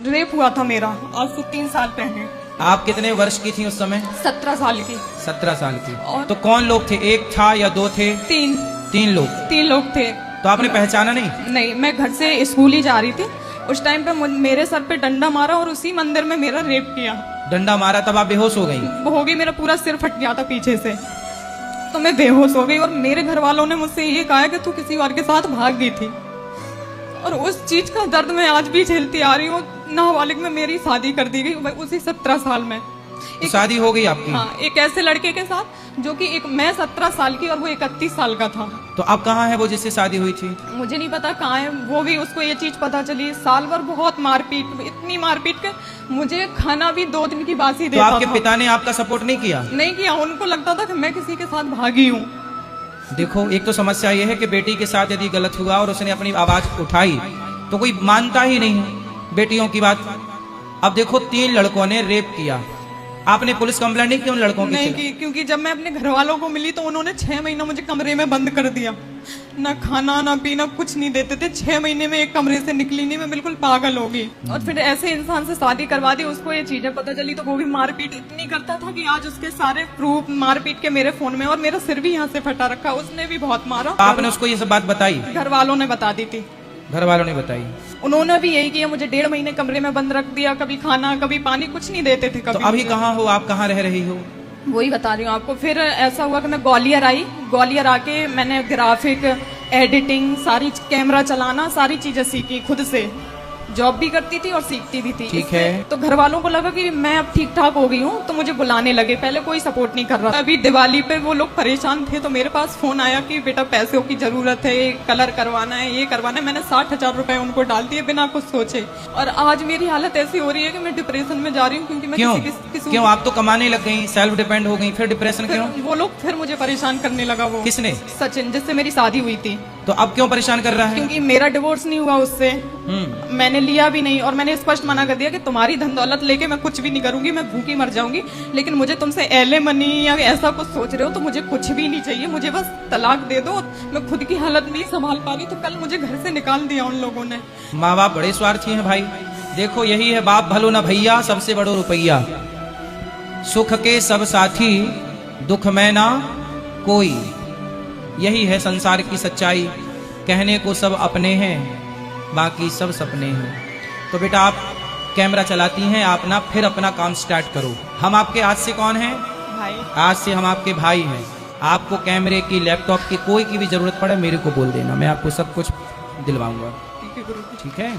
Rape हुआ था मेरा आज से 3 साल पहले। आप कितने वर्ष की थी उस समय? 17 साल की। 17 साल की। और तो कौन लोग थे, एक था या दो थे? 3 3 लोग थे। तो आपने पहचाना नहीं? नहीं, मैं घर से स्कूल ही जा रही थी, उस टाइम पे मेरे सर पे डंडा मारा और उसी मंदिर में मेरा रेप किया। डंडा मारा तब आप बेहोश हो गई? हो गई, मेरा पूरा सिर फट गया था पीछे से, तो मैं बेहोश हो गई। और मेरे घर वालों ने मुझसे ये कहा कि तू किसी और के साथ भाग गई थी, और उस चीज का दर्द मैं आज भी झेलती आ रही हूँ। नाबालिग में मेरी शादी कर दी गई उसी 17 साल में। तो शादी हो गई आपकी? हाँ, एक ऐसे लड़के के साथ जो कि मैं 17 साल की और वो 31 साल का था। तो अब कहाँ है वो जिससे शादी हुई थी? मुझे नहीं पता कहाँ है वो भी, उसको ये चीज पता चली। साल भर बहुत मारपीट, इतनी मारपीट के मुझे खाना भी 2 दिन की बासी देता था। तो आपके पिता ने आपका सपोर्ट नहीं किया? नहीं किया, उनको लगता था कि मैं किसी के साथ भागी हूँ। देखो, एक तो समस्या ये है कि बेटी के साथ यदि गलत हुआ और उसने अपनी आवाज उठाई तो कोई मानता ही नहीं बेटियों की बात। अब देखो 3 लड़कों ने रेप किया, आपने पुलिस कंप्लेंट नहीं की उन लड़कों की? नहीं की, क्योंकि जब मैं अपने घर वालों को मिली तो उन्होंने 6 महीना मुझे कमरे में बंद कर दिया। ना खाना ना पीना कुछ नहीं देते थे। 6 महीने में एक कमरे से निकली नहीं, मैं बिल्कुल पागल हो गई। और फिर ऐसे इंसान से शादी करवा दी, उसको ये चीजें पता चली तो वो भी मारपीट इतनी करता था कि आज उसके सारे प्रूफ मारपीट के मेरे फोन में, और मेरा सिर भी यहाँ से फटा रखा। उसने भी बहुत मारा। आपने उसको ये सब बात बताई? घर वालों ने बता दी थी। घर वालों ने बताई? उन्होंने भी यही किया, मुझे 1.5 महीने कमरे में बंद रख दिया। कभी खाना कभी पानी कुछ नहीं देते थे। कभी तो अभी कहाँ हो आप, कहाँ रह रही हो? वही बता रही हूँ आपको। फिर ऐसा हुआ कि मैं ग्वालियर आई। ग्वालियर आके मैंने ग्राफिक, एडिटिंग, सारी कैमरा चलाना, सारी चीजें सीखी खुद से। जॉब भी करती थी और सीखती भी थी। ठीक है। तो घर वालों को लगा कि मैं अब ठीक ठाक हो गई हूँ, तो मुझे बुलाने लगे। पहले कोई सपोर्ट नहीं कर रहा था। अभी दिवाली पे वो लोग परेशान थे तो मेरे पास फोन आया कि बेटा पैसों की जरूरत है, कलर करवाना है, ये करवाना है। मैंने 60,000 रुपए उनको डाल दिए बिना कुछ सोचे। और आज मेरी हालत ऐसी हो रही है कि मैं डिप्रेशन में जा रही हूँ। क्योंकि मैं क्यों आप तो कमाने लग गई, सेल्फ डिपेंड हो गई, फिर डिप्रेशन क्यों? वो लोग फिर मुझे परेशान करने लगा। वो किसने? सचिन, जिससे मेरी शादी हुई थी। तो अब क्यों परेशान कर रहा है? क्योंकि मेरा डिवोर्स नहीं हुआ उससे, मैंने लिया भी नहीं, और मैंने स्पष्ट मना कर दिया कि तुम्हारी धन दौलत लेके मैं कुछ भी नहीं करूंगी, मैं भूखी मर जाऊंगी। लेकिन मुझे तुमसे एलिमनी या ऐसा कुछ सोच रहे हो तो मुझे कुछ भी नहीं चाहिए, मुझे बस तलाक दे दो। मैं खुद की हालत नहीं संभाल पा रही, तो कल मुझे घर से निकाल दिया उन लोगों ने। माँ बाप बड़े स्वार्थी हैं भाई। देखो यही है, बाप भलो न भैया, सबसे बड़ो रुपैया। सुख के सब साथी, दुख में ना कोई। यही है संसार की सच्चाई। कहने को सब अपने हैं, बाकी सब सपने हैं। तो बेटा आप कैमरा चलाती हैं, आप ना फिर अपना काम स्टार्ट करो। हम आपके आज से कौन हैं? भाई। आज से हम आपके भाई हैं। आपको कैमरे की, लैपटॉप की, कोई की भी जरूरत पड़े मेरे को बोल देना, मैं आपको सब कुछ दिलवाऊंगा। ठीक है गुरु। ठीक है।